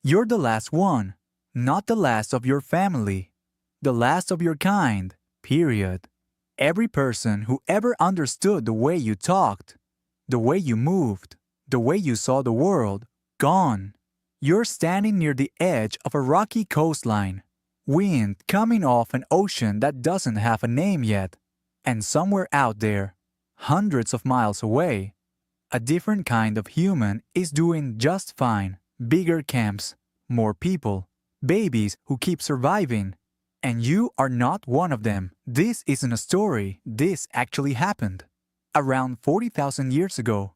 You're the last one, not the last of your family, the last of your kind, period. Every person who ever understood the way you talked, the way you moved, the way you saw the world, gone. You're standing near the edge of a rocky coastline, wind coming off an ocean that doesn't have a name yet, and somewhere out there, hundreds of miles away, a different kind of human is doing just fine. Bigger camps, more people, babies who keep surviving. And you are not one of them. This isn't a story. This actually happened. Around 40,000 years ago,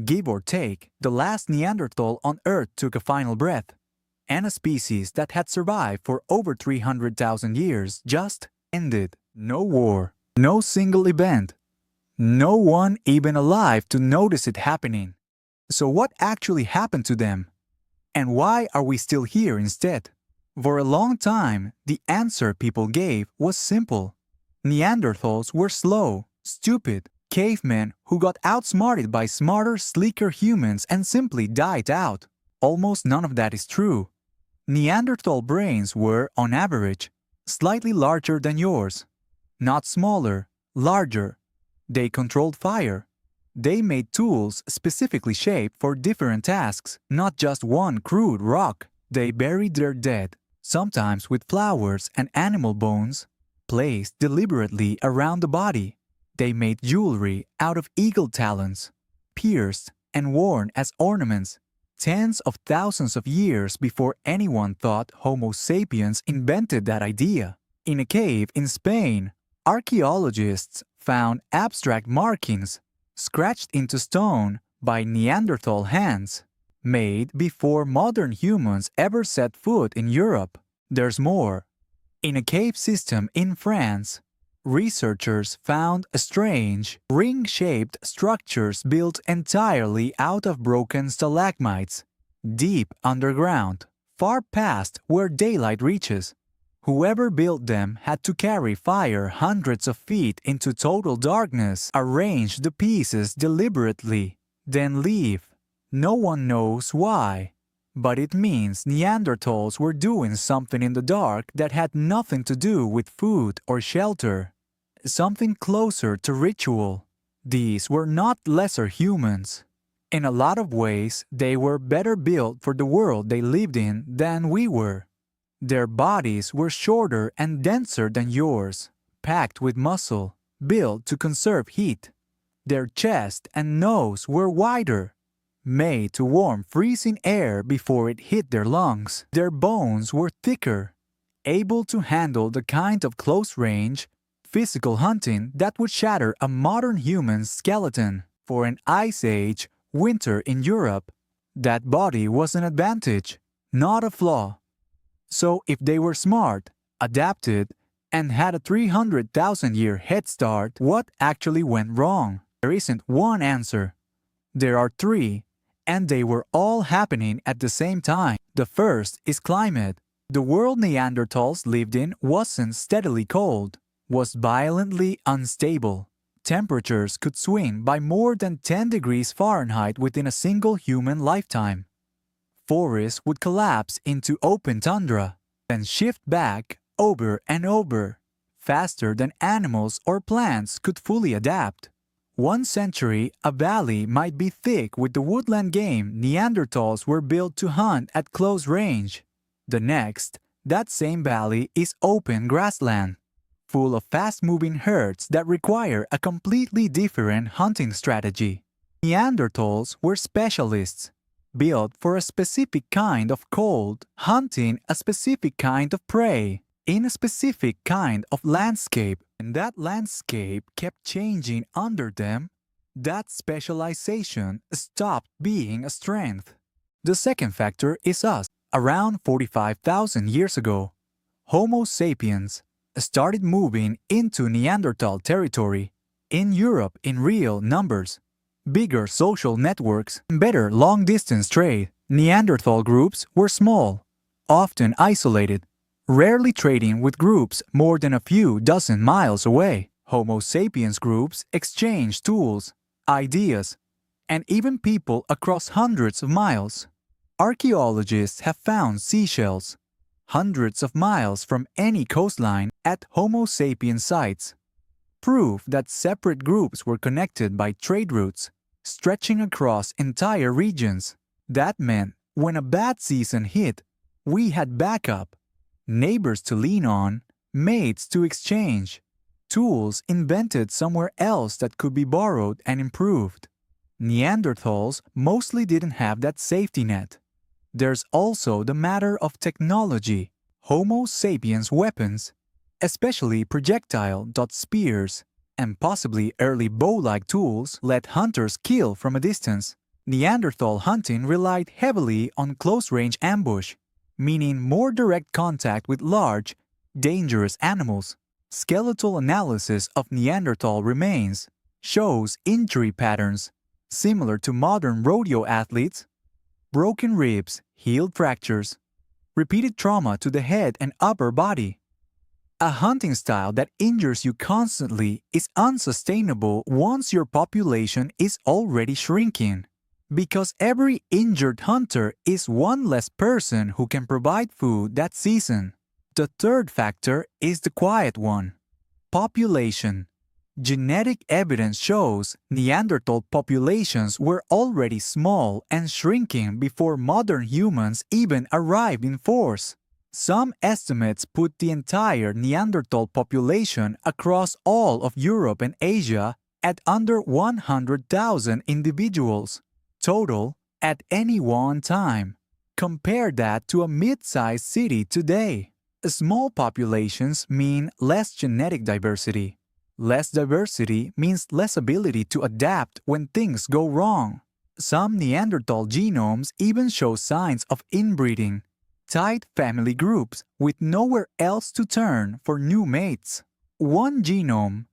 give or take, the last Neanderthal on Earth took a final breath. And a species that had survived for over 300,000 years just ended. No war, no single event. No one even alive to notice it happening. So what actually happened to them? And why are we still here instead? For a long time, the answer people gave was simple. Neanderthals were slow, stupid, cavemen who got outsmarted by smarter, sleeker humans and simply died out. Almost none of that is true. Neanderthal brains were, on average, slightly larger than yours. Not smaller, larger. They controlled fire. They made tools specifically shaped for different tasks, not just one crude rock. They buried their dead, sometimes with flowers and animal bones, placed deliberately around the body. They made jewelry out of eagle talons, pierced and worn as ornaments, tens of thousands of years before anyone thought Homo sapiens invented that idea. In a cave in Spain, archaeologists found abstract markings scratched into stone by Neanderthal hands, made before modern humans ever set foot in Europe. There's more. In a cave system in France, researchers found strange, ring-shaped structures built entirely out of broken stalagmites, deep underground, far past where daylight reaches. Whoever built them had to carry fire hundreds of feet into total darkness, arrange the pieces deliberately, then leave. No one knows why. But it means Neanderthals were doing something in the dark that had nothing to do with food or shelter. Something closer to ritual. These were not lesser humans. In a lot of ways, they were better built for the world they lived in than we were. Their bodies were shorter and denser than yours, packed with muscle, built to conserve heat. Their chest and nose were wider, made to warm freezing air before it hit their lungs. Their bones were thicker, able to handle the kind of close-range, physical hunting that would shatter a modern human's skeleton. For an Ice Age winter in Europe, that body was an advantage, not a flaw. So if they were smart, adapted, and had a 300,000-year head start, what actually went wrong? There isn't one answer. There are three, and they were all happening at the same time. The first is climate. The world Neanderthals lived in wasn't steadily cold, was violently unstable. Temperatures could swing by more than 10 degrees Fahrenheit within a single human lifetime. Forests would collapse into open tundra, then shift back over and over, faster than animals or plants could fully adapt. One century, a valley might be thick with the woodland game Neanderthals were built to hunt at close range. The next, that same valley is open grassland, full of fast-moving herds that require a completely different hunting strategy. Neanderthals were specialists, built for a specific kind of cold, hunting a specific kind of prey, in a specific kind of landscape, and that landscape kept changing under them. That specialization stopped being a strength. The second factor is us. Around 45,000 years ago, Homo sapiens started moving into Neanderthal territory, in Europe in real numbers. Bigger social networks, better long-distance trade. Neanderthal groups were small, often isolated, rarely trading with groups more than a few dozen miles away. Homo sapiens groups exchanged tools, ideas, and even people across hundreds of miles. Archaeologists have found seashells hundreds of miles from any coastline at Homo sapiens sites, proof that separate groups were connected by trade routes stretching across entire regions. That meant when a bad season hit, we had backup, neighbors to lean on, mates to exchange, tools invented somewhere else that could be borrowed and improved. Neanderthals mostly didn't have that safety net. There's also the matter of technology. Homo sapiens weapons, especially projectile-dot spears, and possibly early bow-like tools, let hunters kill from a distance. Neanderthal hunting relied heavily on close-range ambush, meaning more direct contact with large, dangerous animals. Skeletal analysis of Neanderthal remains shows injury patterns similar to modern rodeo athletes: broken ribs, healed fractures, repeated trauma to the head and upper body. A hunting style that injures you constantly is unsustainable once your population is already shrinking, because every injured hunter is one less person who can provide food that season. The third factor is the quiet one: population. Genetic evidence shows Neanderthal populations were already small and shrinking before modern humans even arrived in force. Some estimates put the entire Neanderthal population across all of Europe and Asia at under 100,000 individuals total at any one time. Compare that to a mid-sized city today. Small populations mean less genetic diversity. Less diversity means less ability to adapt when things go wrong. Some Neanderthal genomes even show signs of inbreeding, tight family groups with nowhere else to turn for new mates. One genome,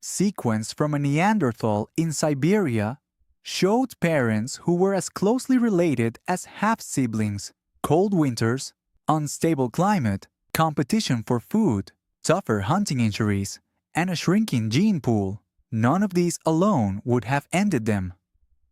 sequenced from a Neanderthal in Siberia, showed parents who were as closely related as half-siblings. Cold winters, unstable climate, competition for food, tougher hunting injuries, and a shrinking gene pool. None of these alone would have ended them.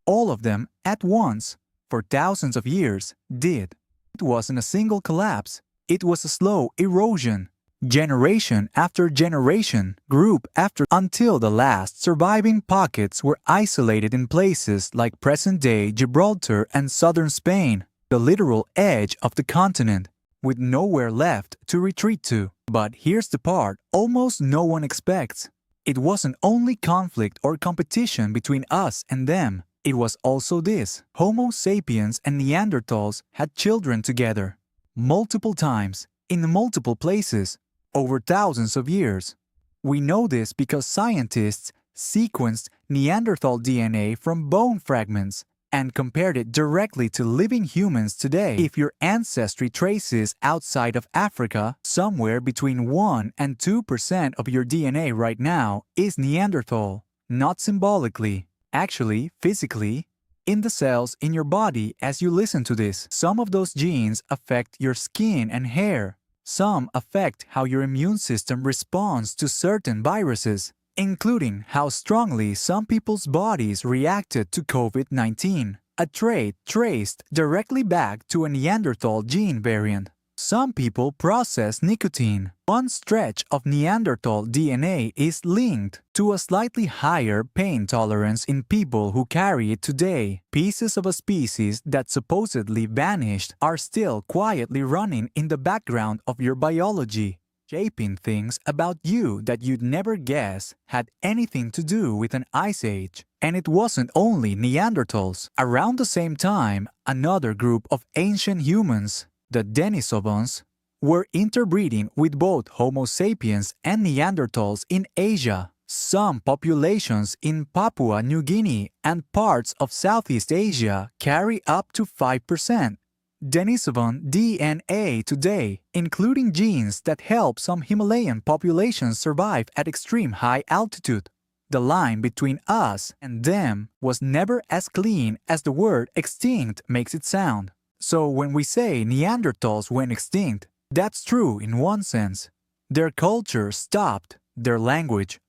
All of them at once, for thousands of years, did. It wasn't a single collapse. It was a slow erosion. Generation after generation, group after, until the last surviving pockets were isolated in places like present-day Gibraltar and southern Spain, the literal edge of the continent, with nowhere left to retreat to. But here's the part almost no one expects. It wasn't only conflict or competition between us and them. It was also this: Homo sapiens and Neanderthals had children together, multiple times, in multiple places, over thousands of years. We know this because scientists sequenced Neanderthal DNA from bone fragments and compared it directly to living humans today. If your ancestry traces outside of Africa, somewhere between 1 and 2% of your DNA right now is Neanderthal. Not symbolically, actually, physically, in the cells in your body. As you listen to this, some of those genes affect your skin and hair. Some affect how your immune system responds to certain viruses, including how strongly some people's bodies reacted to COVID-19, a trait traced directly back to a Neanderthal gene variant. Some people process nicotine. One stretch of Neanderthal DNA is linked to a slightly higher pain tolerance in people who carry it today. Pieces of a species that supposedly vanished are still quietly running in the background of your biology, shaping things about you that you'd never guess had anything to do with an ice age. And it wasn't only Neanderthals. Around the same time, another group of ancient humans, the Denisovans, were interbreeding with both Homo sapiens and Neanderthals in Asia. Some populations in Papua New Guinea and parts of Southeast Asia carry up to 5% Denisovan DNA today, including genes that help some Himalayan populations survive at extreme high altitude. The line between us and them was never as clean as the word extinct makes it sound. So when we say Neanderthals went extinct, that's true in one sense. Their culture stopped, their language,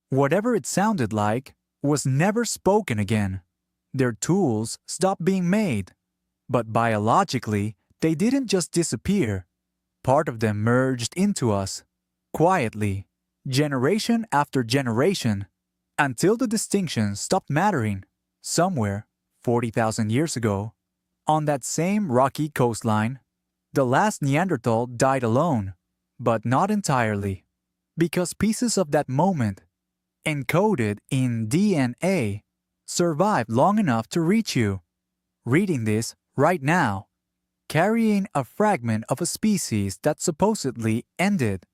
whatever it sounded like, was never spoken again. Their tools stopped being made. But biologically, they didn't just disappear. Part of them merged into us, quietly, generation after generation, until the distinction stopped mattering, somewhere, 40,000 years ago. On that same rocky coastline, the last Neanderthal died alone, but not entirely, because pieces of that moment, encoded in DNA, survived long enough to reach you, reading this right now, carrying a fragment of a species that supposedly ended.